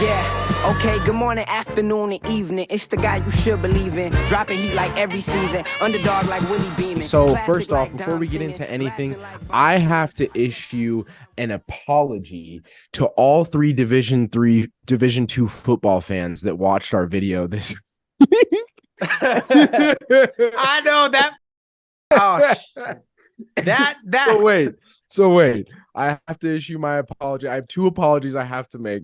Yeah, okay, good morning, afternoon, and evening. It's the guy you should believe in. Dropping heat like every season. Underdog like Willie Beeman. So Classic first off, like before we Dom get into singing, anything, blasting like I Bob have to issue an apology to all three Division 3, Division 2 football fans that watched our video this I know that. Oh, that. So wait. I have to issue my apology. I have two apologies I have to make.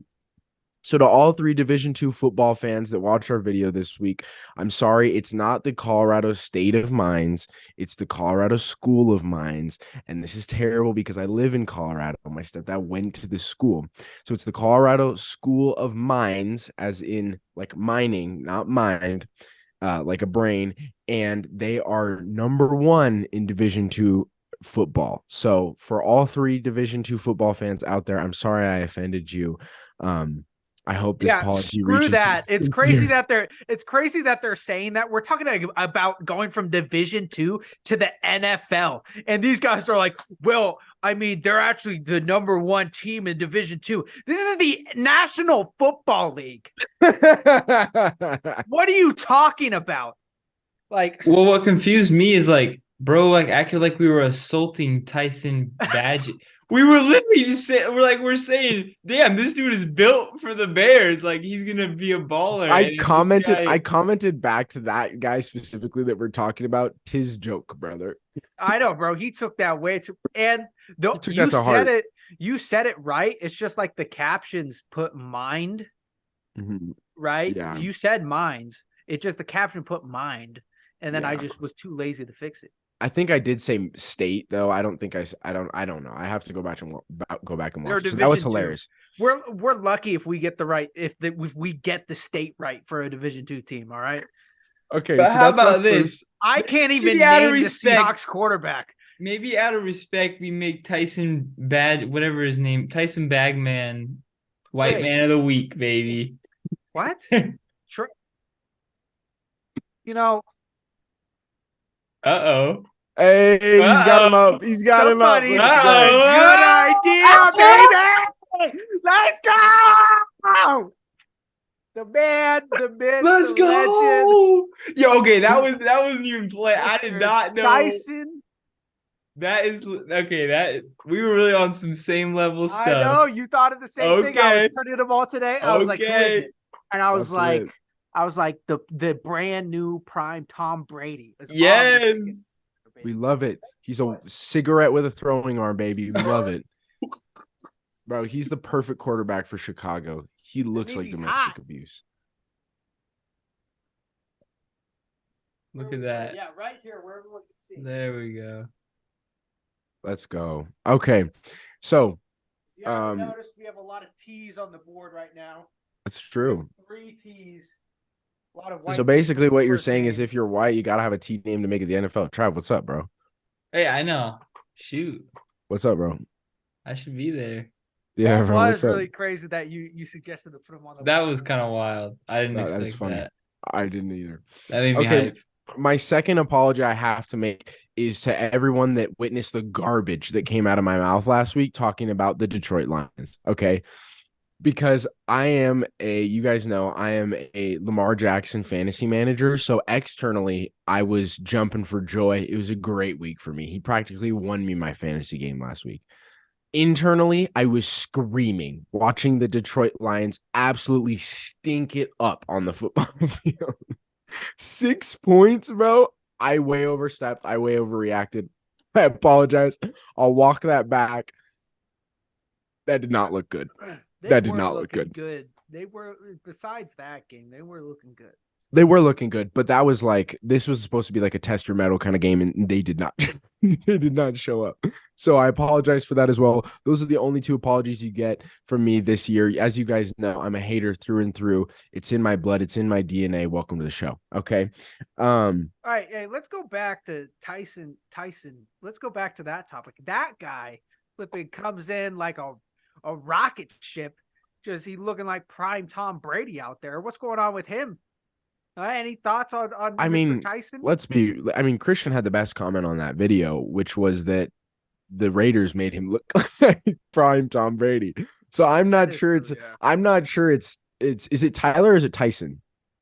So to all three Division 2 football fans that watched our video this week, I'm sorry, it's not the Colorado State of Mines, it's the Colorado School of Mines, and this is terrible because I live in Colorado. My stepdad went to this school. So it's the Colorado School of Mines, as in like mining, not mind, like a brain, and they are number 1 in Division 2 football. So for all three Division 2 football fans out there, I'm sorry I offended you. I hope this apology screw reaches that. sincere. It's crazy that they're saying that. We're talking about going from Division 2 to the NFL. And these guys are like, well, I mean, they're actually the number 1 team in Division 2. This is the National Football League. What are you talking about? Like, well, what confused me is like, bro, like acted like we were assaulting Tyson Badgett. We were literally just saying, we're saying, damn, this dude is built for the Bears. Like he's gonna be a baller. I commented back to that guy specifically that we're talking about. Tis joke, brother. I know, bro. He took that way too, and you said it right. It's just like the captions put mind, right? Yeah. You said minds. It just the caption put mind, and then Yeah. I just was too lazy to fix it. I think I did say state though. I don't know. I have to go back and watch. So that was hilarious. We're lucky if we get the right if we get the state right for a Division 2 team. All right. Okay. But so how that's about this? I can't even Maybe out of name the respect- Seahawks quarterback. Maybe out of respect, we make Tyson whatever his name, Tyson Bagman, White Man of the Week, baby. What? You know. Uh-oh. Hey, he's got him up. He's got him up. Somebody's good idea, baby. Let's go. The man, the myth, Let's the go. legend. Yo, okay, that wasn't even play. I did not know. Tyson. That is okay. That we were really on some same level stuff. I know you thought of the same thing. I was turning them all today. I was like, who is it? And I was like, the brand new prime Tom Brady. Yes. We love it. He's a cigarette with a throwing arm, baby. We love it. Bro, he's the perfect quarterback for Chicago. He looks like domestic abuse. Look at that. Yeah, right here where everyone can see. There we go. Let's go. Okay. So, noticed we have a lot of T's on the board right now. That's true. 3 T's. A lot of white. So basically what you're saying is if you're white, you got to have a T name to make it the NFL. Trav, what's up, bro? Hey, I know. Shoot. What's up, bro? I should be there. Yeah, That bro. was really crazy that you suggested to put him on the That was kind of wild. I didn't expect that's funny. that. I didn't either. That made me hype. My second apology I have to make is to everyone that witnessed the garbage that came out of my mouth last week talking about the Detroit Lions. Okay. Because you guys know, I am a Lamar Jackson fantasy manager. So externally, I was jumping for joy. It was a great week for me. He practically won me my fantasy game last week. Internally, I was screaming, watching the Detroit Lions absolutely stink it up on the football field. 6 points, bro. I way overstepped. I way overreacted. I apologize. I'll walk that back. That did not look good. That did not look good. They were, besides that game, they were looking good. They were looking good, but that was like, this was supposed to be like a test your metal kind of game, and they did not. They did not show up. So I apologize for that as well. Those are the only 2 apologies you get from me this year. As you guys know, I'm a hater through and through. It's in my blood. It's in my DNA. Welcome to the show. Okay. All right. Hey, let's go back to Tyson. Let's go back to that topic. That guy flipping comes in like a rocket ship. Just he looking like prime Tom Brady out there. What's going on with him? Any thoughts on Mr. Tyson? Christian had the best comment on that video, which was that the Raiders made him look like prime Tom Brady. So I'm That not is sure true, it's yeah. I'm not sure it's is it Tyler or is it Tyson?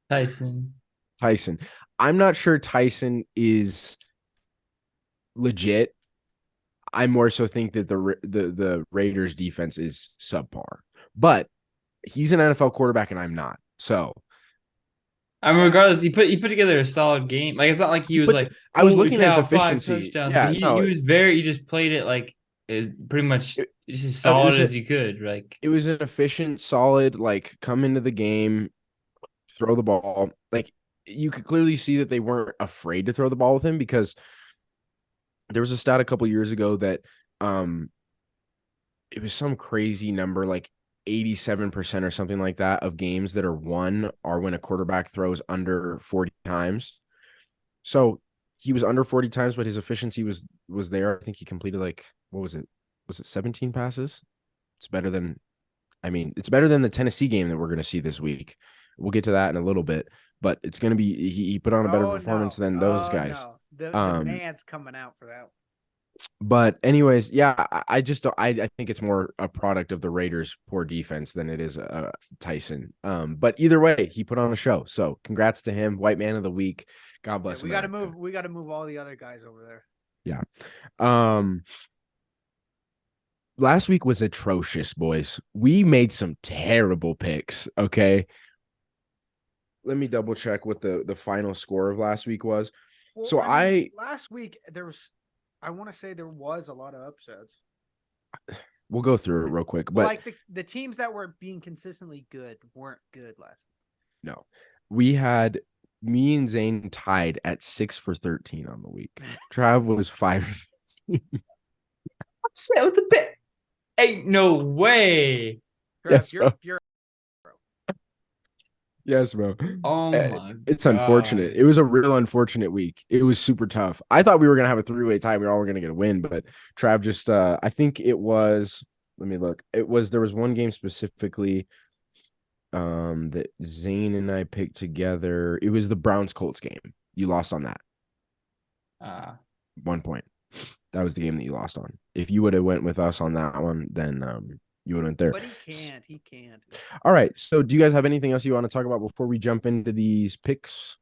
Tyson. Tyson. I'm not sure Tyson is legit. I more so think that the Raiders defense is subpar. But he's an NFL quarterback and I'm not. So I mean, Yeah. regardless, he put together a solid game. Like it's not like he was like, I was holy looking at his cow, 5 efficiency. touchdowns. But Yeah, he no, was very. He just played it like pretty much it, just as it solid was as you could. Like it was an efficient, solid, like come into the game, throw the ball. Like you could clearly see that they weren't afraid to throw the ball with him because there was a stat a couple years ago that um it was some crazy number like 87% or something like that of games that are won are when a quarterback throws under 40 times. So he was under 40 times, but his efficiency was there. I think he completed like what was it? Was it 17 passes? It's better than it's better than the Tennessee game that we're going to see this week. We'll get to that in a little bit, but it's going to be he put on a better Oh performance no. than those Oh guys. no. The Um, man's coming out for that. but anyways, yeah, I just don't. I think it's more a product of the Raiders' poor defense than it is Tyson. But either way, he put on a show. So congrats to him, White Man of the Week. God Yeah, bless we gotta America. move. We gotta move all the other guys over there. Yeah. Last week was atrocious, boys. We made some terrible picks. Okay. Let me double check what the final score of last week was. Well, So I mean, last week there was. I want to say there was a lot of upsets. we'll go through it real quick, Well, but like the teams that were being consistently good weren't good last week. no, we had me and Zane tied at 6 for 13 on the week. Trav was 5. set with the bit. Ain't no way. Yes, You're bro. Yes, bro. Oh my It's unfortunate. god. It was a real unfortunate week. It was super tough. I thought we were gonna have a three-way tie. We were all gonna get a win, but Trav just I think it was let me look. There was one game specifically that Zane and I picked together. It was the Browns Colts game. You lost on that. 1 point. That was the game that you lost on. If you would have went with us on that one, then you would have went there. But he can't. He can't. All right. So do you guys have anything else you want to talk about before we jump into these picks?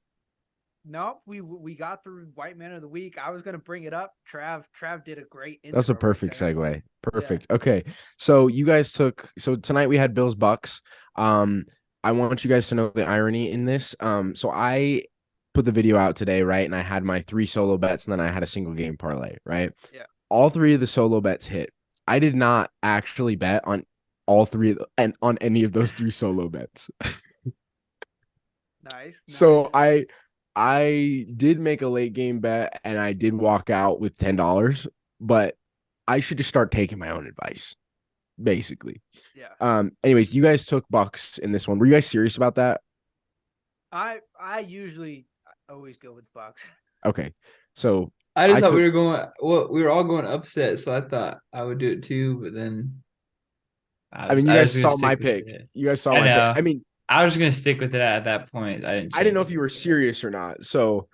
No, we got through White Man of the Week. I was gonna bring it up. Trav did a great intro. That's a perfect segue. Perfect. Yeah. Okay. So you guys so tonight we had Bills Bucks. I want you guys to know the irony in this. So I put the video out today, right? And I had my 3 solo bets and then I had a single game parlay, right? Yeah. All 3 of the solo bets hit. I did not actually bet on all 3 and on any of those 3 solo bets. Nice. So I did make a late game bet and I did walk out with $10, but I should just start taking my own advice, basically. Yeah. Anyways, you guys took Bucks in this one. Were you guys serious about that? I usually always go with Bucks. Okay. So I just thought we were going we were all going upset, so I thought I would do it too, but then you guys saw my pick. You guys saw my pick. I mean, I was just gonna stick with it at that point. I didn't know if you were serious or not. So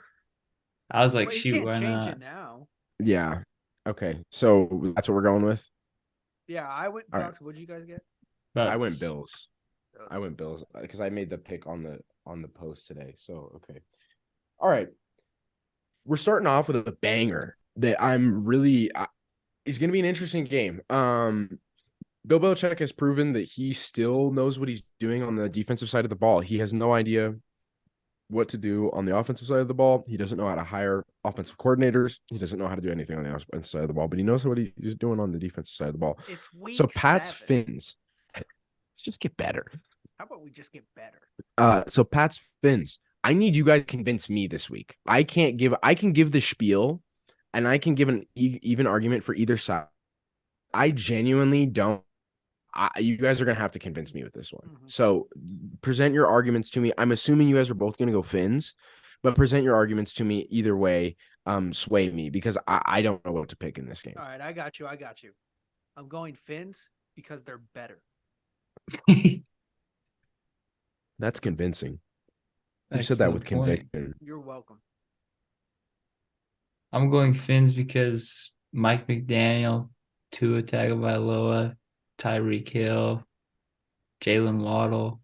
I was like, well, shoot, why change not? it now. Yeah. Okay. So that's what we're going with. Yeah, I went Bucks. Right. What did you guys get? Bucks. I went Bills. I went Bills because I made the pick on the post today. So okay. All right. We're starting off with a banger that I'm really it's going to be an interesting game. Bill Belichick has proven that he still knows what he's doing on the defensive side of the ball. He has no idea what to do on the offensive side of the ball. He doesn't know how to hire offensive coordinators. He doesn't know how to do anything on the offensive side of the ball, but he knows what he's doing on the defensive side of the ball. It's week so Pat's 7. Fins. Let's just get better. How about we just get better? So Pat's Fins. I need you guys to convince me this week. I can give the spiel and I can give an even argument for either side. I genuinely don't. You guys are going to have to convince me with this one. Mm-hmm. So present your arguments to me. I'm assuming you guys are both going to go Fins, but present your arguments to me either way. Sway me because I don't know what to pick in this game. All right, I got you. I'm going Fins because they're better. That's convincing. You said that with conviction. You're welcome. I'm going Fins because Mike McDaniel, Tua Tagovailoa, Tyreek Hill, Jalen Waddle.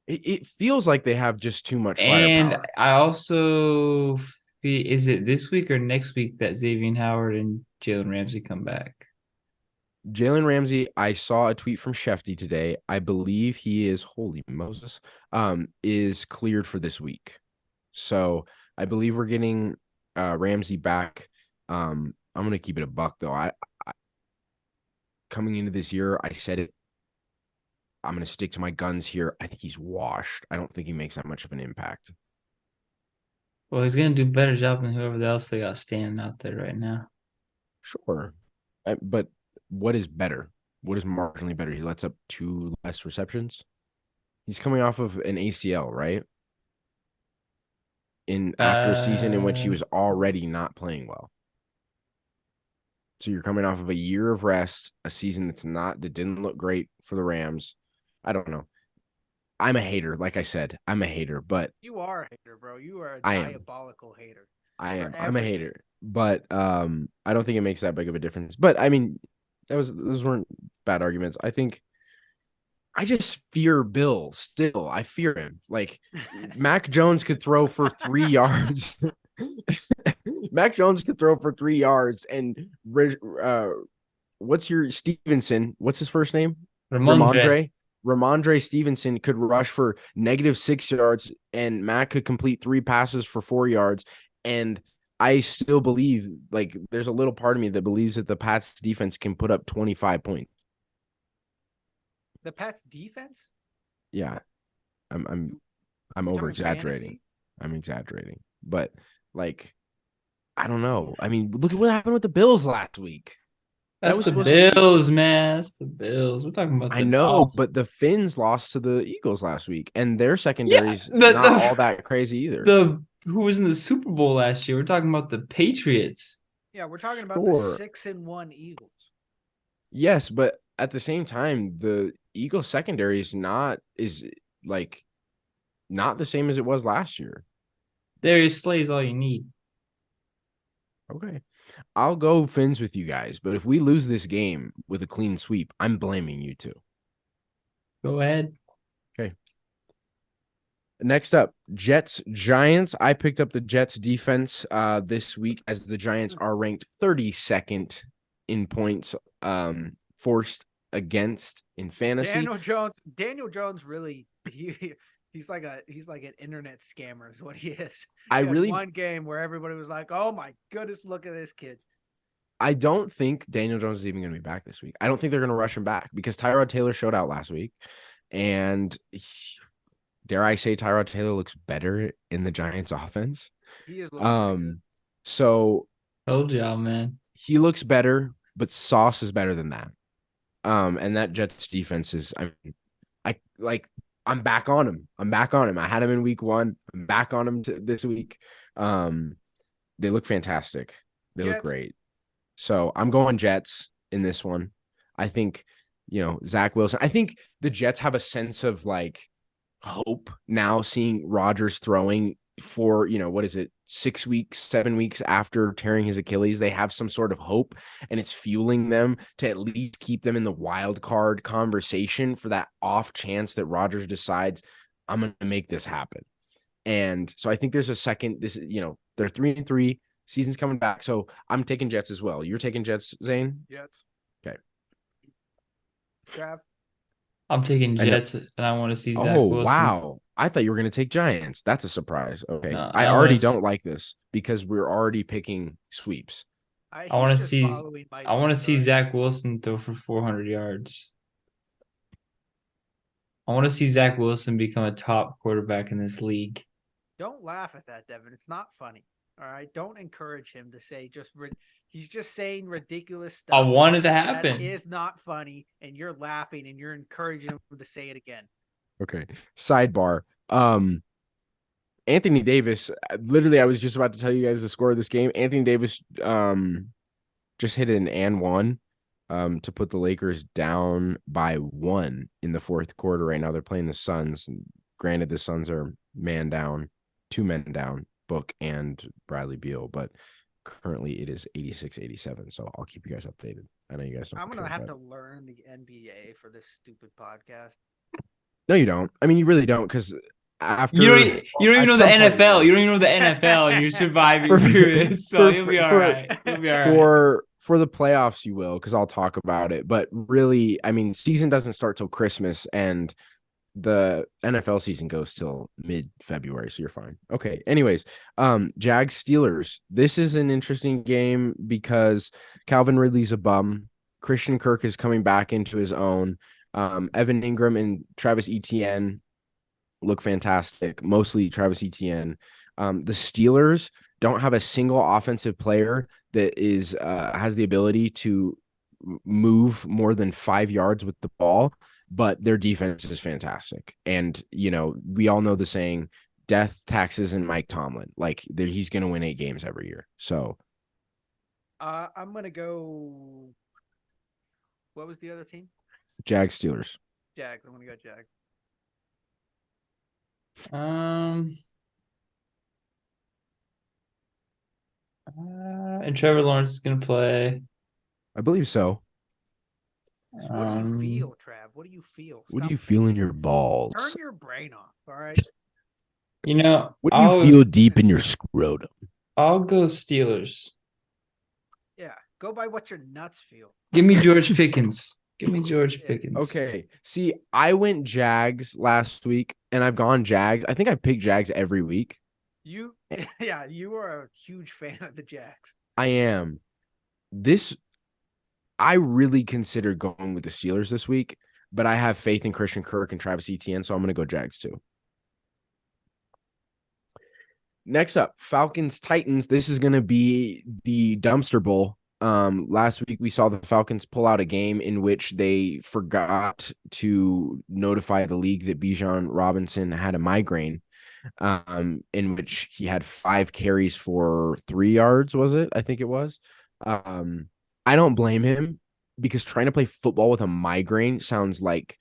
It feels like they have just too much And firepower. I also is it this week or next week that Xavier Howard and Jalen Ramsey come back? Jalen Ramsey, I saw a tweet from Shefty today. I believe he is, holy Moses, is cleared for this week. So I believe we're getting Ramsey back. I'm gonna keep it a buck though. I coming into this year, I said it. I'm gonna stick to my guns here. I think he's washed. I don't think he makes that much of an impact. Well, he's gonna do a better job than whoever else they got standing out there right now. Sure, but what is better? What is marginally better? He lets up 2 less receptions. He's coming off of an ACL, right? After a season in which he was already not playing well. So you're coming off of a year of rest, a season that didn't look great for the Rams. I don't know. I'm a hater, like I said. I'm a hater, but You are a hater, bro. You are a I am. diabolical hater. I am. For I'm a everything. hater, but I don't think it makes that big of a difference. But I mean, those weren't bad arguments. I just fear Bill still. I fear him. Like Mac Jones could throw for 3 yards. Mac Jones could throw for 3 yards, and what's your Stevenson? What's his first name? Ramondre. Ramondre Stevenson could rush for -6 yards, and Mac could complete 3 passes for 4 yards. And I still believe, like, there's a little part of me that believes that the Pats defense can put up 25 points. The Pats defense? Yeah, I'm over exaggerating. I'm exaggerating, but like, I don't know. I mean, look at what happened with the Bills last week. That's was the supposed to be- Bills, man. That's the Bills. We're talking about I the know, Dolphins. but the Finns lost to the Eagles last week, and their secondary's the- not the- all that crazy either. Who was in the Super Bowl last year? We're talking about the Patriots. Yeah, we're talking about Sure. the 6-1 Eagles. Yes, but at the same time, the Eagles secondary is not the same as it was last year. Darius Slay's all you need. Okay. I'll go Finns with you guys, but if we lose this game with a clean sweep, I'm blaming you two. Go ahead. Okay. Next up, Jets Giants. I picked up the Jets defense this week, as the Giants are ranked 32nd in points forced against in fantasy. Daniel Jones really he's like an internet scammer is what he is. I He had really one game where everybody was like, "Oh my goodness, look at this kid." I don't think Daniel Jones is even going to be back this week. I don't think they're going to rush him back because Tyrod Taylor showed out last week, and dare I say Tyrod Taylor looks better in the Giants offense. He is looking pretty good. So Told y'all, man. he looks better, but Sauce is better than that. And that Jets defense is, I'm back on him. I had him in week 1. I'm back on him this week. They look fantastic. They look great. So I'm going Jets in this one. I think, Zach Wilson. I think the Jets have a sense of like hope now, seeing Rodgers throwing for, 6 weeks, 7 weeks after tearing his Achilles. They have some sort of hope, and it's fueling them to at least keep them in the wild card conversation for that off chance that Rodgers decides, I'm going to make this happen. And so I think there's a second, they're 3-3, season's coming back. So I'm taking Jets as well. You're taking Jets, Zane? Jets. Okay. Trav. I'm taking Jets, and I want to see Zach Oh, Wilson. wow. I thought you were going to take Giants. That's a surprise. Okay. No, I already don't like this because we're already picking sweeps. I want to see Zach Wilson throw for 400 yards. I want to see Zach Wilson become a top quarterback in this league. Don't laugh at that, Devin. It's not funny. All right. Don't encourage him to say he's just saying ridiculous stuff. I want it to happen. That is not funny, and you're laughing and you're encouraging him to say it again. Okay. Sidebar. Anthony Davis, literally, I was just about to tell you guys the score of this game. Anthony Davis just hit an and one to put the Lakers down by 1 in the fourth quarter. Right now they're playing the Suns. Granted, the Suns are 2 men down, Book and Bradley Beal, but Currently, it is 86-87. So I'll keep you guys updated. I know you guys don't. I'm gonna care, have but- to learn the NBA for this stupid podcast. No, you don't. I mean, you really don't, because after You don't even at know the some point NFL. will. You don't even know the NFL, and you're surviving For- through this. So for- you'll be all for- right. You'll be all right. For the playoffs, you will, because I'll talk about it. But really, I mean, season doesn't start till Christmas, and the NFL season goes till mid-February, so you're fine. Okay. Anyways, Jags Steelers. This is an interesting game because Calvin Ridley's a bum. Christian Kirk is coming back into his own. Evan Ingram and Travis Etienne look fantastic. Mostly Travis Etienne. The Steelers don't have a single offensive player that is has the ability to move more than 5 yards with the ball, but their defense is fantastic. And we all know the saying, death, taxes, and Mike Tomlin. Like he's going to win 8 games every year. So I'm gonna go. What was the other team? Jags Steelers. Jags. I'm gonna go Jags. And Trevor Lawrence is gonna play. I believe so. What do you feel, Trav? What do you feel? What do you feel in your balls? Turn your brain off. All right. What do you feel deep in your scrotum? I'll go Steelers. Yeah. Go by what your nuts feel. Give me George Pickens. Give me George Yeah. Pickens. Okay. See, I went Jags last week, and I've gone Jags. I think I pick Jags every week. You are a huge fan of the Jags. I am. I really considered going with the Steelers this week, but I have faith in Christian Kirk and Travis Etienne, so I'm going to go Jags too. Next up, Falcons Titans. This is going to be the dumpster bowl. Last week we saw the Falcons pull out a game in which they forgot to notify the league that Bijan Robinson had a migraine, in which he had 5 carries for 3 yards, was it? I think it was. I don't blame him, because trying to play football with a migraine sounds like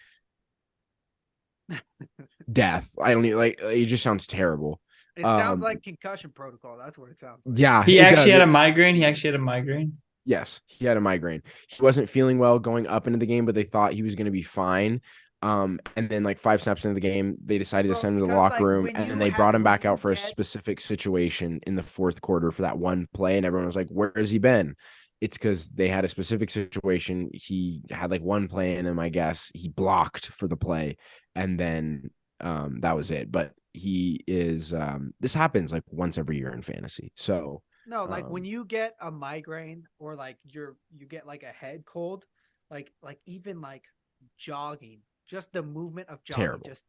death. I don't even it just sounds terrible. It sounds like concussion protocol. That's what it sounds like. Yeah. He actually had a migraine. Yes, he had a migraine. He wasn't feeling well going up into the game, but they thought he was going to be fine. And then 5 snaps into the game, they decided to send him to the locker room, and then they brought him back out for a specific situation in the 4th quarter for that one play. And everyone was like, where has he been? It's because they had a specific situation. He had one play in him, I guess. He blocked for the play, and then that was it. But he is this happens once every year in fantasy. So no, when you get a migraine or you get a head cold, even jogging, just the movement of jogging terrible. just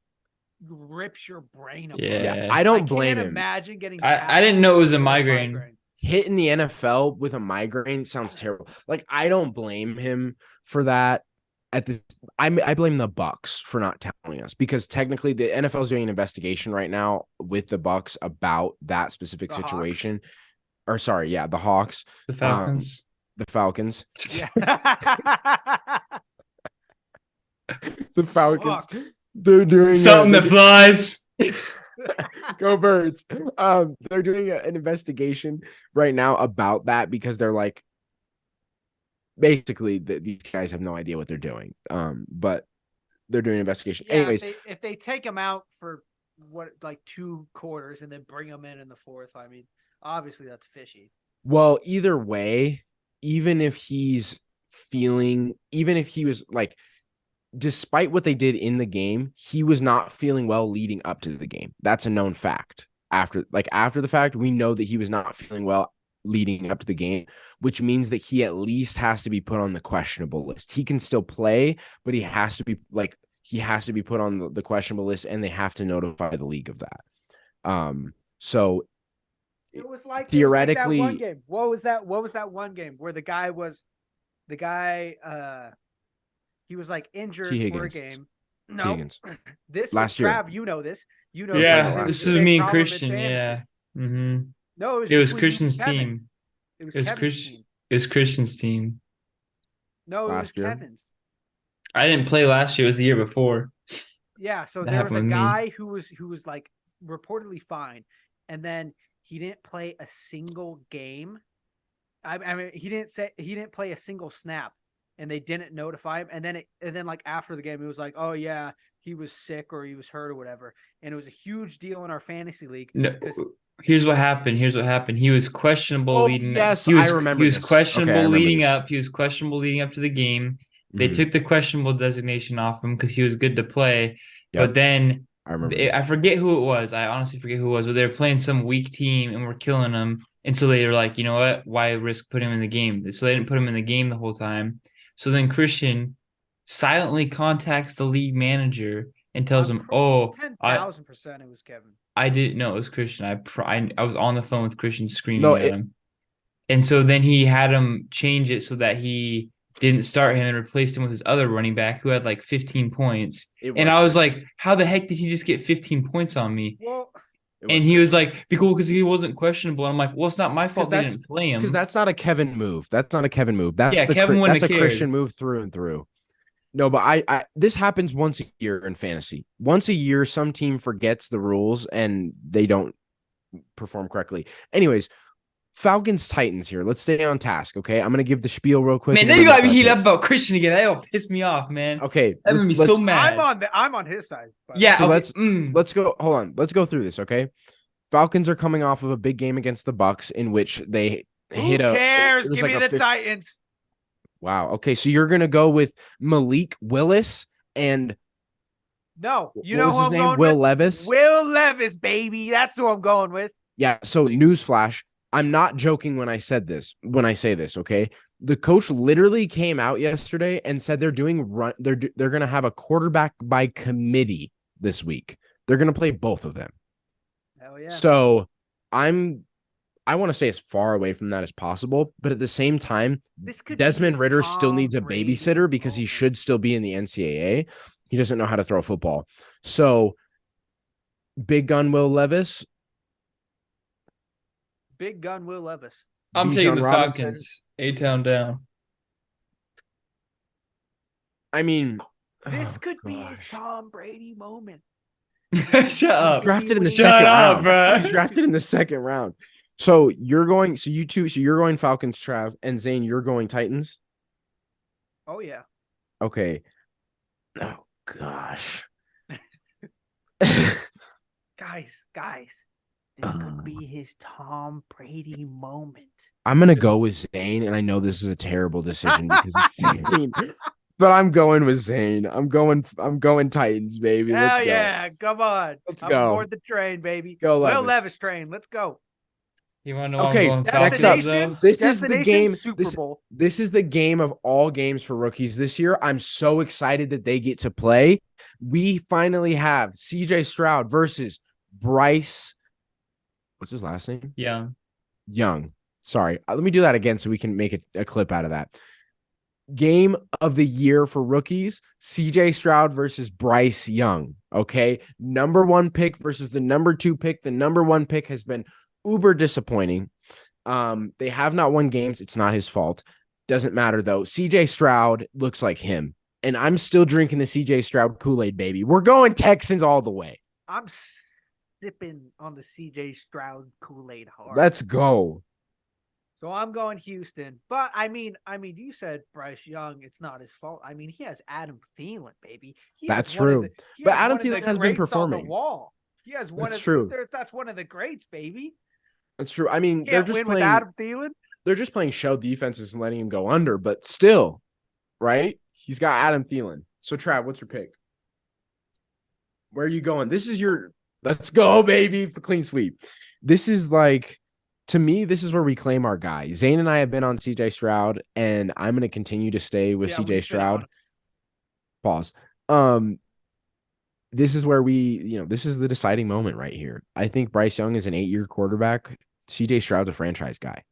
rips your brain apart. Yeah. I don't blame him. Imagine getting. I didn't know it was a migraine. Hitting the NFL with a migraine sounds terrible. I don't blame him for that. I blame the Bucks for not telling us, because technically the NFL is doing an investigation right now with the Bucks about that specific situation. Or sorry, yeah, the Hawks, The Falcons. the Falcons, Yeah. the Falcons. They're doing Something that flies. Go Birds. They're doing an investigation right now about that, because they're basically these guys have no idea what they're doing. But they're doing an investigation. Yeah, Anyways, if they take him out for 2 quarters and then bring him in the 4th, I mean, obviously that's fishy. well, either way, even if he was despite what they did in the game, he was not feeling well leading up to the game. That's a known fact. After the fact, we know that he was not feeling well leading up to the game, which means that he at least has to be put on the questionable list. He can still play, but he has to be put on the questionable list, and they have to notify the league of that. So It was theoretically, that one game. What was that one game where the guy he was injured for a game? No, Higgins. this Last was year. Trav. You know this. Yeah, this this is me and Christian. Yeah. No, It was between Christian's Kevin. team. It was It was Kevin's team. It was Christian's team. No, it was Last year? Kevin's. I didn't play last year. It was the year before. Yeah, so That there was a happened with me. guy who was reportedly fine, and then he didn't play a single game I mean, he didn't play a single snap, and they didn't notify him. And then like after the game, he was like, "Oh yeah, he was sick or he was hurt or whatever." And it was a huge deal in our fantasy league. No, here's what happened. He was questionable Oh, leading. yes, he was I remember he was this. questionable Okay, I remember leading this. up. He was questionable leading up to the game. They Mhm. took the questionable designation off him because he was good to play. Yep, But then I remember this. I forget who it was. I honestly forget who it was. But they were playing some weak team and were killing them. And so they were like, you know what? Why risk putting him in the game? So they didn't put him in the game the whole time. So then Christian silently contacts the league manager and tells him, "Oh, 10,000% it was Kevin." I didn't know it was Christian. I was on the phone with Christian No, screaming at him." And so then he had him change it so that he didn't start him and replaced him with his other running back who had like 15 points. And I was like, how the heck did he just get 15 points on me? Well, And he was like, because he wasn't questionable. And I'm like, well, it's not my fault they didn't play him. because that's not a Kevin move. That's not a Kevin move. That's Yeah, Kevin wouldn't that's a have Christian cared. move through and through. No, but I this happens once a year in fantasy. Once a year, some team forgets the rules and they don't perform correctly. Anyways, Falcons Titans here. Let's stay on task, okay? I'm gonna give the spiel real quick. Man, and now then you we'll got make me our heated up picks. about Christian again. That all pissed me off, man. Okay, That made me so mad. I'm on his side. Yeah, so okay. let's go. Hold on, let's go through this, okay? Falcons are coming off of a big game against the Bucks in which they Who cares? it was Give like me a the Titans. Wow. Okay, so you're gonna go with Malik Willis and No, you what know was who his I'm name? going Will with? Levis. Will Levis, baby. That's who I'm going with. Yeah. So newsflash, I'm not joking when I said this. When I say this, okay, the coach literally came out yesterday and said they're doing run. They're gonna have a quarterback by committee this week. They're gonna play both of them. Hell yeah. So I want to stay as far away from that as possible, but at the same time, This could Desmond be Ritter Tom still needs a Brady babysitter because he moment. should still be in the NCAA. He doesn't know how to throw a football. So, big gun Will Levis. Big gun Will Levis. I'm Bijan taking the Robinson. Falcons. A-Town down. I mean, This oh, could be his gosh. Tom Brady moment. Shut up. Drafted in the Shut second up, round. bro. He's drafted in the second round. So you're going. So you two. So you're going Falcons, Trav, and Zane. You're going Titans. Oh yeah. Okay. Oh gosh. Guys, this could be his Tom Brady moment. I'm gonna go with Zane, and I know this is a terrible decision because it's Zane, but I'm going with Zane. I'm going Titans, baby. Let's Hell go. yeah, come on. Let's I'm go. aboard the train, baby. Go Will Levis. Levis train. Let's go. You want to know Okay, why I'm going next Falcons, up. though? This is the Destination game. Super Bowl. This is the game of all games for rookies this year. I'm so excited that they get to play. We finally have CJ Stroud versus Bryce. What's his last name? Yeah. Young. Sorry. Let me do that again so we can make a clip out of that. Game of the year for rookies, CJ Stroud versus Bryce Young. Okay. Number 1 pick versus the number 2 pick. The number 1 pick has been uber disappointing. They have not won games. It's not his fault. Doesn't matter though. CJ Stroud looks like him. And I'm still drinking the CJ Stroud Kool-Aid, baby. We're going Texans all the way. I'm sipping on the CJ Stroud Kool-Aid hard. Let's go. So I'm going Houston. But I mean, you said Bryce Young, it's not his fault. I mean, he has Adam Thielen, baby. That's true. But Adam Thielen has been greats on the performing. wall. He has one That's of true. That's one of the greats, baby. That's true. I mean, they're Can't just win playing. with Adam Thielen. They're just playing shell defenses and letting him go under, but still, right? He's got Adam Thielen. So, Trav, what's your pick? Where are you going? This is your let's go, baby, for clean sweep. This is like, to me, this is where we claim our guy. Zane and I have been on CJ Stroud, and I'm going to continue to stay with CJ Stroud. Pause. This is where this is the deciding moment right here. I think Bryce Young is an 8-year quarterback. CJ Stroud's a franchise guy.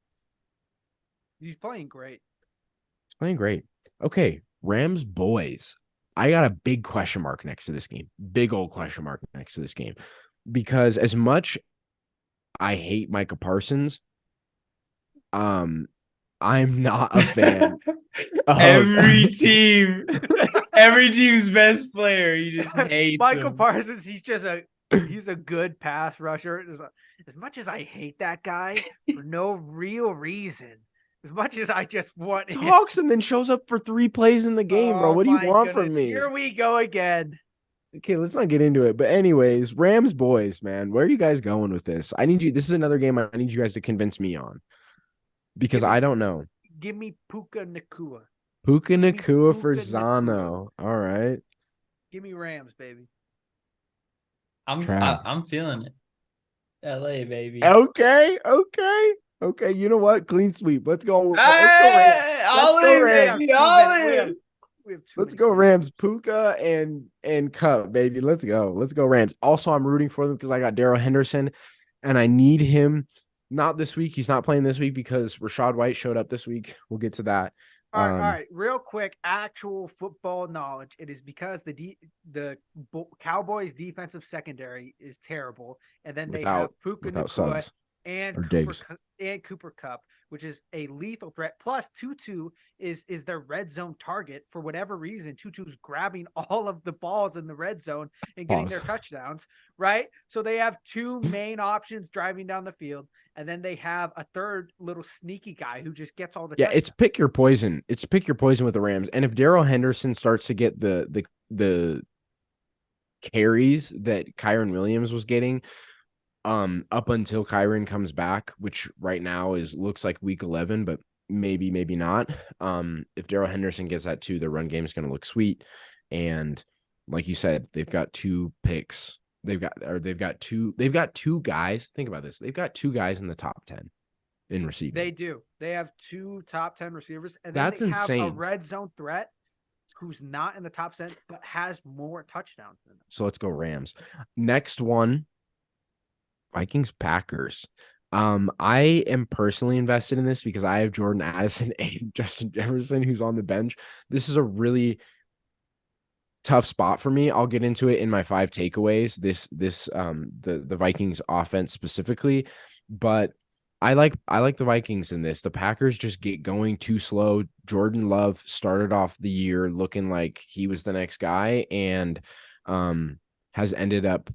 He's playing great. He's playing great. Okay, Rams boys. I got a big question mark next to this game. Big old question mark next to this game. Because as much I hate Micah Parsons, I'm not a fan of Every team's best player, you just hate Michael him. Parsons. He's a good pass rusher. As much as I hate that guy for no real reason, As much as I just want him. talks and then shows up for 3 plays in the game, bro. Oh What do you my want from goodness, me? Here we go again. Okay, let's not get into it. But anyways, Rams boys, man, where are you guys going with this? I need you. This is another game I need you guys to convince me on because I don't know. Give me Puka Nakua. Puka me Nakua for Puka Zano. All right. Give me Rams, baby. Trav. I'm feeling it. LA, baby. Okay. You know what? Clean sweep. Let's go. Let's go Rams. Hey, all Let's go in, Rams. baby, all in. We have too Let's many go people. Rams. Puka and Cup, baby. Let's go. Let's go Rams. Also, I'm rooting for them because I got Darrell Henderson, and I need him. Not this week. He's not playing this week because Rashad White showed up this week. We'll get to that. All right. Real quick, actual football knowledge. It is because the Cowboys' defensive secondary is terrible, and then they have Puka without Nakua subs and or Cooper Cup, which is a lethal threat. Plus, Tutu is their red zone target for whatever reason. Tutu's grabbing all of the balls in the red zone and getting their touchdowns. Right, so they have two main options driving down the field. And then they have a third little sneaky guy who just gets all the touchdowns. It's pick your poison. It's pick your poison with the Rams. And if Darrell Henderson starts to get the carries that Kyron Williams was getting, up until Kyron comes back, which right now looks like week 11, but maybe not. If Darrell Henderson gets that too, the run game is going to look sweet. And like you said, they've got 2 picks. They've got two guys. Think about this. They've got 2 guys in the top 10 in receiving. They do. They have 2 top 10 receivers. And That's they have insane. a red zone threat who's not in the top 10, but has more touchdowns than them. So let's go Rams. Next one, Vikings Packers. I am personally invested in this because I have Jordan Addison and Justin Jefferson who's on the bench. This is a really tough spot for me. I'll get into it in my 5 takeaways. The Vikings offense specifically, but I like the Vikings in this. The Packers just get going too slow. Jordan Love started off the year looking like he was the next guy and has ended up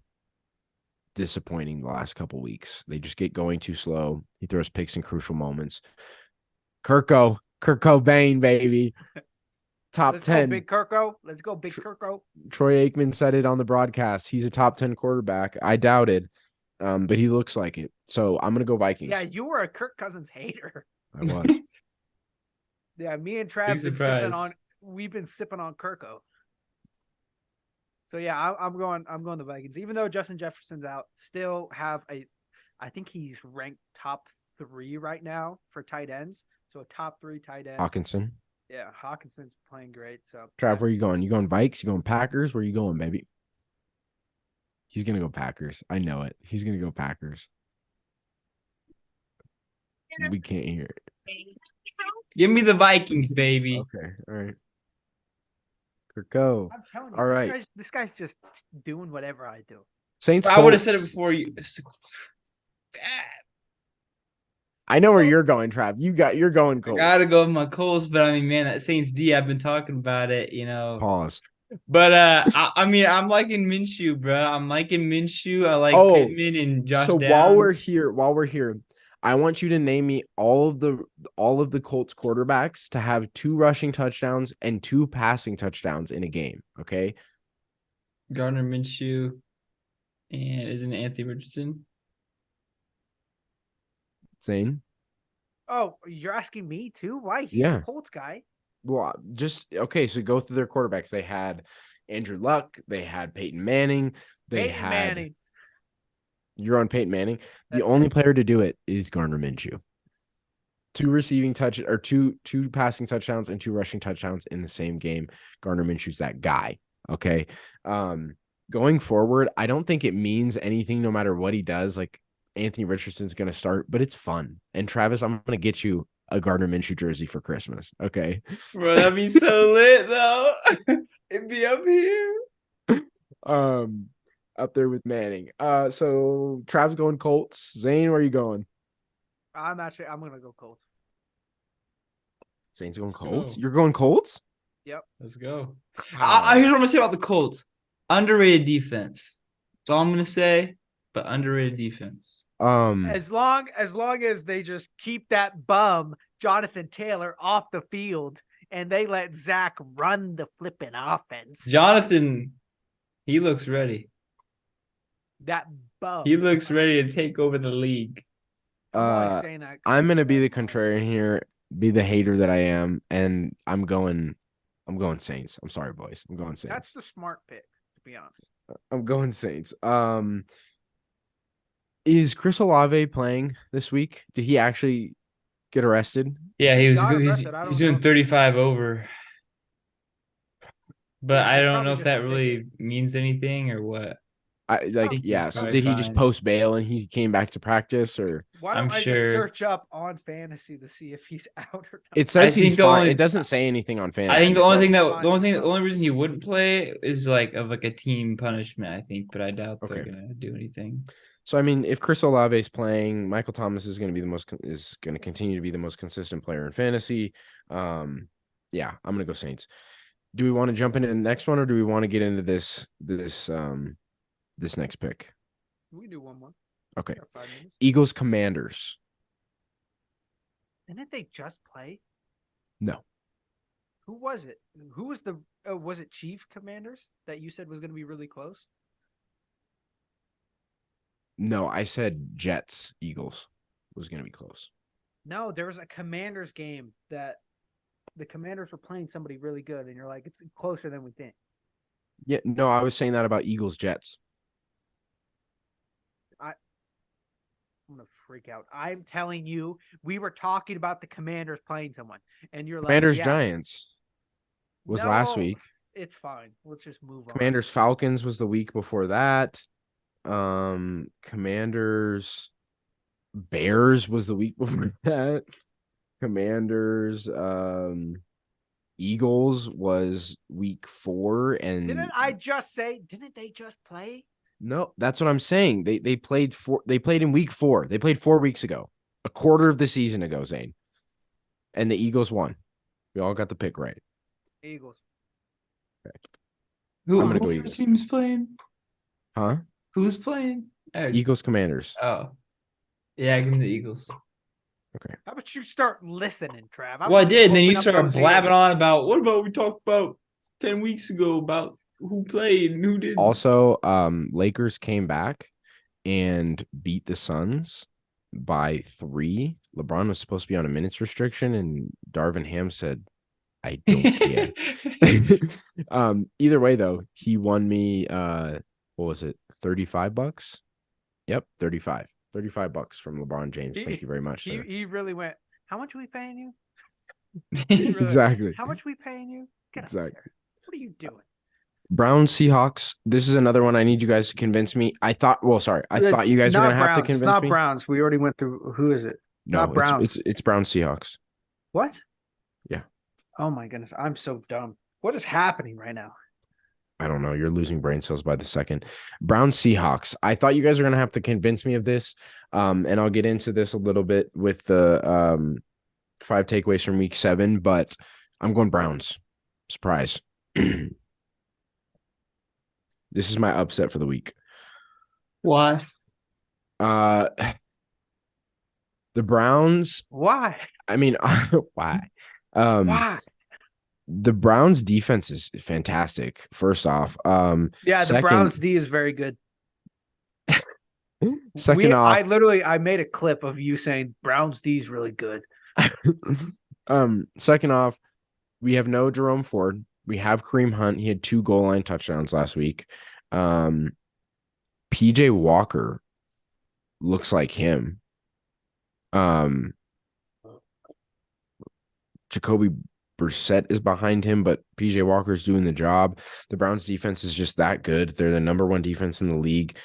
disappointing the last couple weeks. They just get going too slow. He throws picks in crucial moments. Kurt Cobain, baby. Top Let's 10. Go Big Kirko. Let's go, Big Kirko. Troy Aikman said it on the broadcast. He's a top 10 quarterback. I doubted, but he looks like it. So I'm going to go Vikings. Yeah, you were a Kirk Cousins hater. I was. Yeah, me and Trav we've been sipping on Kirko. So yeah, I'm going the Vikings. Even though Justin Jefferson's out, still have I think he's ranked top 3 right now for tight ends. So a top 3 tight end. Hawkinson. Yeah, Hawkinson's playing great. So Trav, where you going? You going Vikes? You going Packers? Where you going, baby? He's gonna go Packers. I know it. He's gonna go Packers. We can't hear it. Give me the Vikings, baby. Okay, all right. Kirko. I'm telling you, All right. This guy's just doing whatever I do. Saints. I would have Colts. said it before you. I know where you're going, Trav. You're going I Colts. gotta go with my Colts, but I mean, man, that Saints D, I've been talking about it, Pause. But I mean, I'm liking Minshew, bro. I'm liking Minshew. I like Pittman and Josh. So Downs. while we're here, I want you to name me all of the Colts quarterbacks to have 2 rushing touchdowns and 2 passing touchdowns in a game. Okay. Gardner Minshew, and isn't it Anthony Richardson? Zane. Oh, you're asking me too? Why? He's Yeah. a Colts guy. Well, just okay. So go through their quarterbacks. They had Andrew Luck. They had Peyton Manning. Manning. You're on Peyton Manning. The That's only it. player to do it is Gardner Minshew. 2 receiving touch or two passing touchdowns and 2 rushing touchdowns in the same game. Gardner Minshew's that guy. Okay. Going forward, I don't think it means anything no matter what he does. Like Anthony Richardson's going to start, but it's fun. And Travis, I'm going to get you a Gardner Minshew jersey for Christmas. Okay. Bro, that'd be so lit though. It'd be up here. Up there with Manning. So Trav's going Colts. Zane, where are you going? I'm gonna go Colts. Zane's going Let's Colts. go. You're going Colts? Let's go. Wow. Here's what I'm gonna say about the Colts. Underrated defense. That's all I'm gonna say. but underrated defense. As long as they just keep that bum Jonathan Taylor off the field and they let Zach run the flipping offense. Jonathan, he looks ready. That bum. He looks ready to take over the league. I'm always saying that. I'm gonna be the contrarian here, be the hater that I am, and I'm going Saints. I'm sorry, boys. I'm going Saints. That's the smart pick, to be honest. I'm going Saints. Is Chris Olave playing this week? Did he actually get arrested? Yeah, he was. Got He's arrested. I don't doing know. 35 over. But Yeah, so I it's don't probably know if just that a really ticket. means anything or what. think he's Yeah. So probably did he just fine. post bail and he came back to practice, or Why don't I'm I sure- just search up on fantasy to see if he's out or not? it says I think he's the fine? only- it doesn't say anything on fantasy. I think the so- only thing Fine, the so- only reason he wouldn't play is like a team punishment, I think, but I doubt they're Okay. gonna do anything. So I mean, if Chris Olave is playing, Michael Thomas is going to be going to continue to be the most consistent player in fantasy. Yeah, I'm going to go Saints. Do we want to jump into the next one, or do we want to get into this next pick? We can do one more. Okay, Got 5 minutes. Eagles Commanders. Didn't they just play? No, Who was it? Who was the? Was it Chief Commanders that you said was going to be really close? no, I said Jets Eagles was going to be close. No, there was a Commanders game that the Commanders were playing somebody really good, and you're like, it's closer than we think. Yeah, no, I was saying that about Eagles Jets. I'm gonna freak out. I'm telling you, we were talking about the Commanders playing someone, and you're like, Commanders yeah, Giants was last no, week. It's fine. Let's just move on. Commanders Falcons was the week before that. Commanders Bears was the week before that. Commanders Eagles was week 4, and Didn't I just say? Didn't they just play? no, that's what I'm saying. They played in week 4. They played 4 weeks ago, a quarter of the season ago, Zane. And the Eagles won. We all got the pick right. Eagles. Who I'm gonna go who Eagles. team's playing? Huh? Who's playing? Eagles Commanders. Oh, yeah, give me the Eagles. How about you start listening, Trav? Well, I did, and then you open up started those blabbing ears. on about what about we talked about 10 weeks ago about who played and who didn't. Also, Lakers came back and beat the Suns by 3. LeBron was supposed to be on a minutes restriction, and Darvin Ham said, I don't care. Either way, though, he won me what was it, $35? Yep, $35 from LeBron James. Thank you very much, sir. He really went, how much are we paying you? He really went, Exactly. How much are we paying you? Get out Exactly. there. What are you doing? Browns Seahawks. This is another one I need you guys to convince me. I thought you guys were gonna have to convince It's not me. Browns. We already went through. Who is it? No, not Browns. It's Browns Seahawks. What? Yeah. Oh my goodness, I'm so dumb. What is happening right now? I don't know. You're losing brain cells by the second. Browns Seahawks. I thought you guys were gonna have to convince me of this. And I'll get into this a little bit with the 5 takeaways from week 7, but I'm going Browns. Surprise. This is my upset for the week. Why? The Browns. Why? I mean, why? Why? The Browns defense is fantastic. First off, Yeah, the second- Browns D is very good. Second off, I made a clip of you saying Browns D is really good. second off, we have no Jerome Ford. We have Kareem Hunt. He had 2 goal line touchdowns last week. PJ Walker looks like him. Jacoby Brissett is behind him, but PJ Walker's doing the job. The Browns defense is just that good. They're the number 1 defense in the league.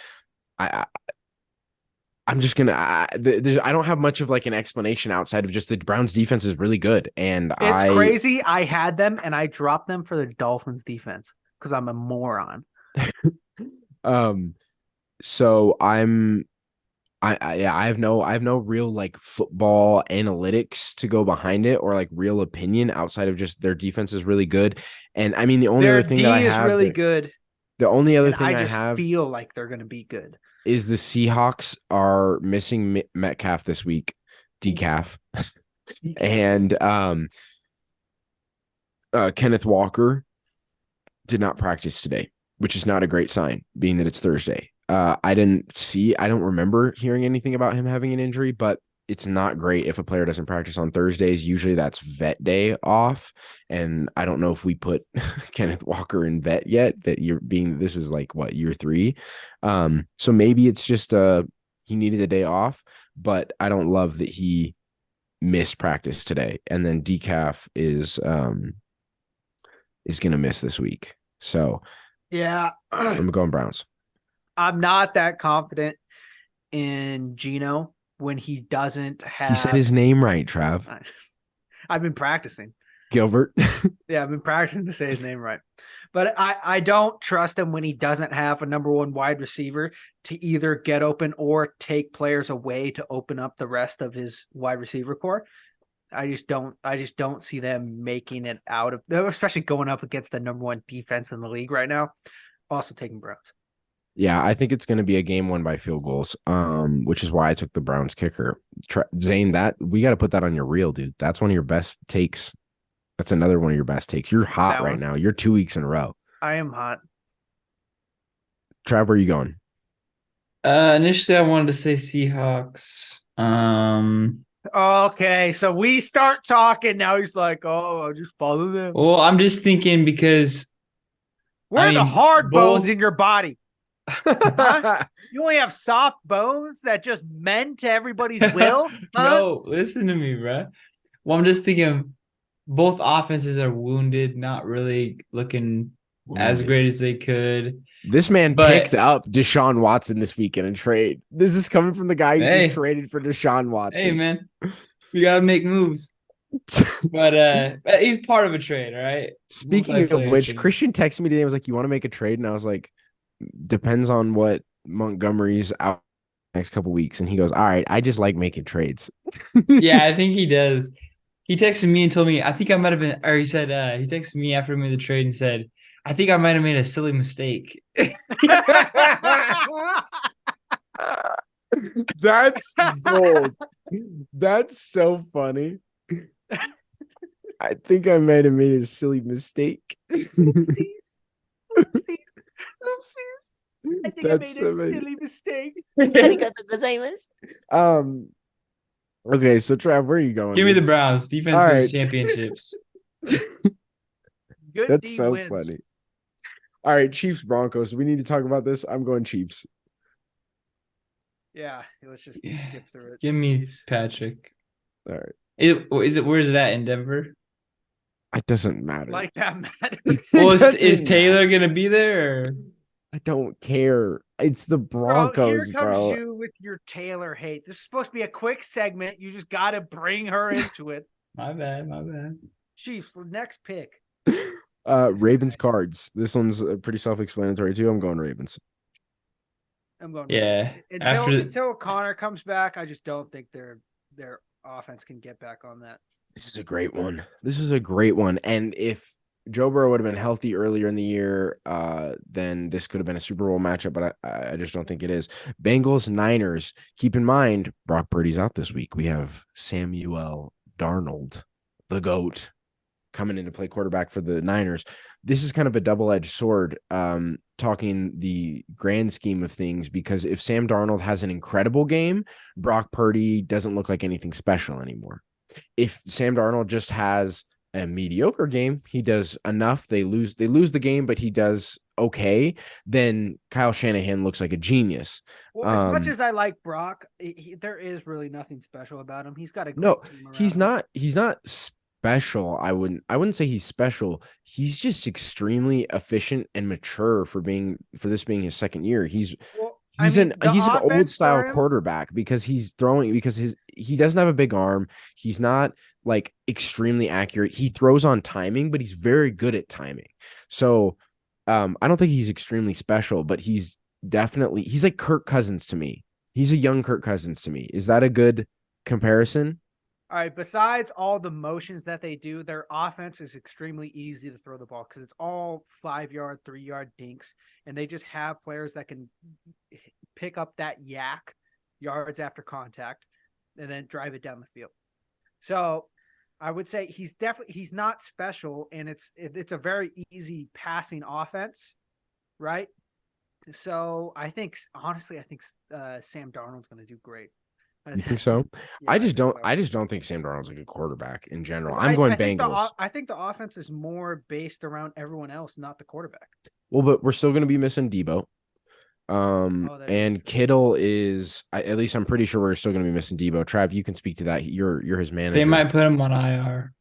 I'm just gonna. I don't have much of like an explanation outside of just the Browns defense is really good, and It's crazy. I had them and I dropped them for the Dolphins defense because I'm a moron. So I have no real like football analytics to go behind it or like real opinion outside of just their defense is really good. And I mean the only Their other thing D that I is have really good. the only other And thing I I just have feel like they're going to be good. is the Seahawks are missing Metcalf this week, decaf, and Kenneth Walker did not practice today, which is not a great sign, being that it's Thursday. I don't remember hearing anything about him having an injury, but it's not great if a player doesn't practice on Thursdays. Usually that's vet day off. And I don't know if we put Kenneth Walker in vet yet, this is like what, year 3. So maybe it's just he needed a day off, but I don't love that he missed practice today. And then decaf is going to miss this week. So yeah, I'm going Browns. I'm not that confident in Geno when he doesn't have. He said his name right, Trav. I've been practicing. Gilbert. Yeah, I've been practicing to say his name right. But I don't trust him when he doesn't have a number 1 wide receiver to either get open or take players away to open up the rest of his wide receiver core. I just don't see them making it out of, especially going up against the number 1 defense in the league right now. Also taking Browns. Yeah, I think it's going to be a game won by field goals, which is why I took the Browns kicker. Zane, that we got to put that on your reel, dude. That's one of your best takes. That's another one of your best takes. You're hot right now. You're 2 weeks in a row. I am hot. Trav, where are you going? Initially I wanted to say Seahawks. Okay, so we start talking. Now he's like, "Oh, I'll just follow them." Well, I'm just thinking because where are the hard bones in your body? Huh? You only have soft bones that just mend to everybody's will? Huh? No, listen to me, bro. Well, I'm just thinking both offenses are wounded, not really looking as great as they could. This man picked up Deshaun Watson this week in a trade. This is coming from the guy who just traded for Deshaun Watson. Hey, man, we gotta make moves. But he's part of a trade, all right? Speaking of which, Christian texted me today and was like, "You want to make a trade?" And I was like, "Depends on what Montgomery's out next couple weeks." And he goes, "All right, I just like making trades." Yeah, I think he does. He texted me and told me, I think I might have been, or he said, he texted me after we made the trade and said, I think I might have made a silly mistake. That's gold. That's so funny. I think I might have made a silly mistake. Oopsies. I think I made a silly mistake. Okay, so Trav, where are you going? Give me the Browns. Defense wins championships. Good. That's so funny. All right, Chiefs Broncos. Do we need to talk about this? I'm going Chiefs. Yeah, let's just skip through it. Give me Patrick. All right. Is it? Where is it at in Denver? It doesn't matter. Like that matters. Well, is Taylor gonna be there? Or? I don't care. It's the Broncos, here comes you with your Taylor hate. This is supposed to be a quick segment. You just got to bring her into it. My bad. Chiefs, next pick. Ravens Cards. This one's pretty self-explanatory too. I'm going Ravens. I'm going. Yeah. Ravens. Until Connor comes back, I just don't think their offense can get back on that. This is a great one. And if Joe Burrow would have been healthy earlier in the year, then this could have been a Super Bowl matchup, but I just don't think it is. Bengals, Niners. Keep in mind, Brock Purdy's out this week. We have Samuel Darnold, the GOAT, coming in to play quarterback for the Niners. This is kind of a double-edged sword, talking the grand scheme of things, because if Sam Darnold has an incredible game, Brock Purdy doesn't look like anything special anymore. If Sam Darnold just has a mediocre game, he does enough, they lose the game, but he does okay, then Kyle Shanahan looks like a genius. Well, as much as I like Brock, there is really nothing special about him. He's got a great team around him. He's not special. I wouldn't say he's special. He's just extremely efficient and mature for this being his second year. He's an old style quarterback because he doesn't have a big arm. He's not like extremely accurate. He throws on timing, but he's very good at timing. So I don't think he's extremely special, but he's like Kirk Cousins to me. He's a young Kirk Cousins to me. Is that a good comparison? All right. Besides all the motions that they do, their offense is extremely easy to throw the ball because it's all 5-yard, 3-yard dinks, and they just have players that can pick up that yak, yards after contact, and then drive it down the field. So I would say he's not special, and it's a very easy passing offense, right? So I think Sam Darnold's going to do great. You think so? Yeah, I just think don't. so. I just don't think Sam Darnold's a good quarterback in general. 'Cause I'm going think Bengals. I think the offense is more based around everyone else, not the quarterback. Well, but we're still going to be missing Debo. That And is true. Kittle is at least I'm pretty sure we're still going to be missing Debo. Trav, you can speak to that. You're his manager. They might put him on IR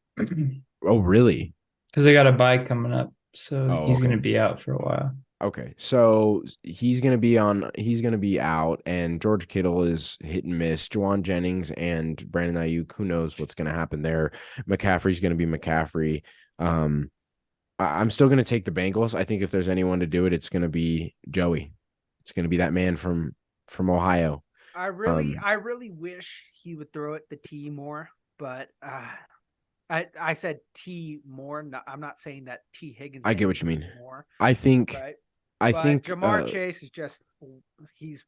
Oh, really? because they got a bye coming up, so Oh, he's going okay. to be out for a while. Okay, so he's gonna be out, and George Kittle is hit and miss. Juwan Jennings and Brandon Ayuk, who knows what's gonna happen there. McCaffrey's gonna be McCaffrey. I'm still gonna take the Bengals. I think if there's anyone to do it, it's gonna be Joey. It's gonna be that man from Ohio. I really wish he would throw it the T more, but I said T more. I'm not saying that T Higgins. I get what you mean. More, I think. right? I But think Jamar Chase is he's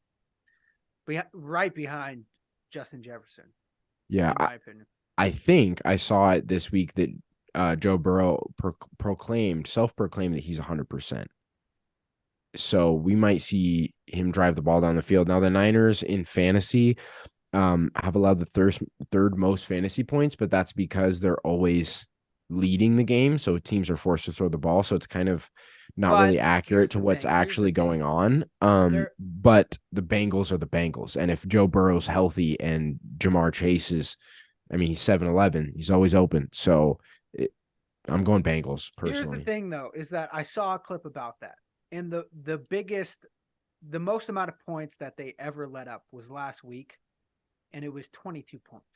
right behind Justin Jefferson. Yeah, in my opinion. I think I saw it this week that Joe Burrow self-proclaimed that he's 100%. So we might see him drive the ball down the field. Now the Niners in fantasy have allowed the third most fantasy points, but that's because they're always leading the game. So teams are forced to throw the ball. So it's kind of not really accurate to what's actually going on. But the Bengals are the Bengals. And if Joe Burrow's healthy and Jamar Chase is, he's 7-11, he's always open. So I'm going Bengals personally. Here's the thing, though, is that I saw a clip about that. And the most amount of points that they ever let up was last week. And it was 22 points.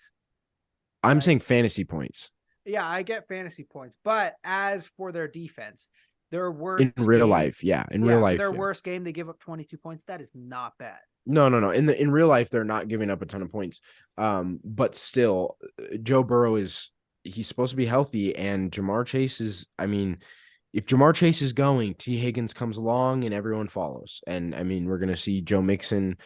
I'm saying fantasy points. Yeah, I get fantasy points. But as for their defense, their worst in real life, their worst game, they give up 22 points. That is not bad. No. In real life, they're not giving up a ton of points. But still, Joe Burrow he's supposed to be healthy, and Jamar Chase is. If Jamar Chase is going, T. Higgins comes along, and everyone follows. And we're gonna see Joe Mixon.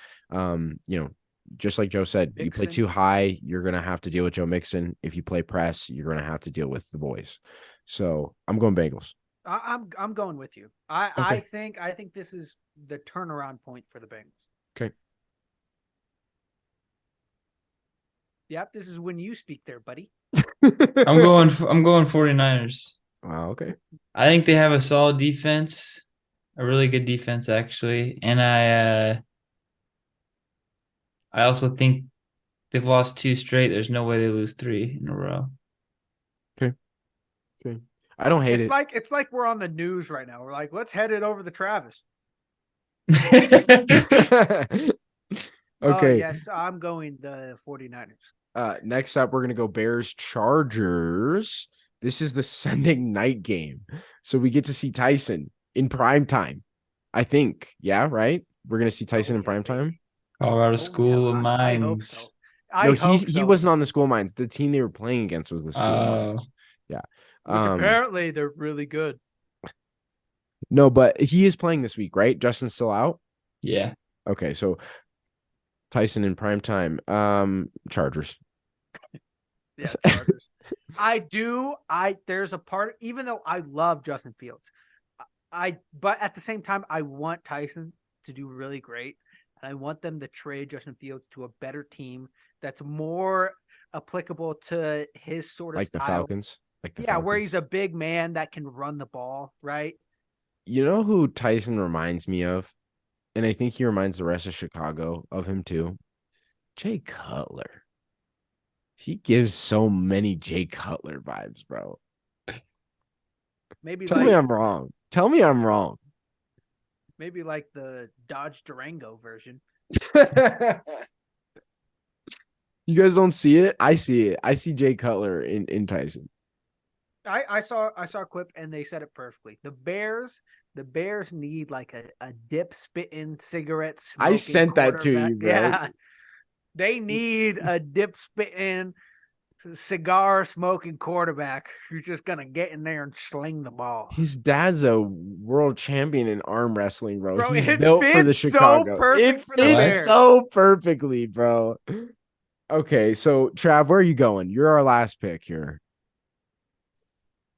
Just like Joe said, you play too high, you're gonna have to deal with Joe Mixon. If you play press, you're gonna have to deal with the boys. So I'm going Bengals. I'm going with you. I think this is the turnaround point for the Bengals. Okay. Yep, this is when you speak there, buddy. I'm going 49ers. Wow, okay. I think they have a solid defense, a really good defense actually, and I also think they've lost 2 straight. There's no way they lose 3 in a row. Okay. I don't hate it. It's like we're on the news right now. We're like, let's head it over to Travis. Okay. Yes, I'm going the 49ers. Next up, we're going to go Bears Chargers. This is the Sunday night game. So we get to see Tyson in prime time. I think. Yeah, right? We're going to see Tyson in prime time. Colorado School of Mines. I hope so. He wasn't on the School of Mines. The team they were playing against was the School of Mines. Yeah. Which apparently they're really good. No, but he is playing this week, right? Justin's still out? Yeah. Okay, so Tyson in prime time. Chargers. Yeah, Chargers. There's a part, even though I love Justin Fields, but at the same time, I want Tyson to do really great. And I want them to trade Justin Fields to a better team that's more applicable to his sort of style. The Falcons. Falcons. Where he's a big man that can run the ball, right? You know who Tyson reminds me of? And I think he reminds the rest of Chicago of him too. Jay Cutler. He gives so many Jay Cutler vibes, bro. Maybe Tell me I'm wrong. Maybe like the Dodge Durango version. You guys don't see it? I see it. I see Jay Cutler in Tyson. I saw a clip and they said it perfectly. The Bears need like a dip spitting cigarette smoking. I sent that to you, bro. Yeah. They need a dip spitting cigar smoking quarterback who's just gonna get in there and sling the ball. His dad's a world champion in arm wrestling, bro. Bro, He's it built for the fits so Chicago. perfect It for the fits Bears. so perfectly, bro. Okay, so Trav, where are you going? You're our last pick here.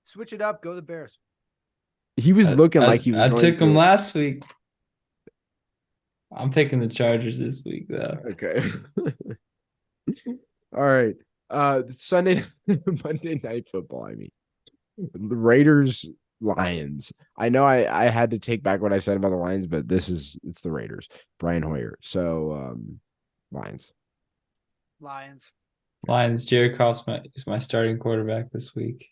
Switch it up. Go the Bears. He was looking like he was I going took to. him last week. I'm picking the Chargers this week, though. Okay. All right. Sunday, Monday Night Football. I mean, the Raiders, Lions. I know I had to take back what I said about the Lions, but it's the Raiders. Brian Hoyer. So, Lions. Lions. Lions. Jared Goff's my starting quarterback this week.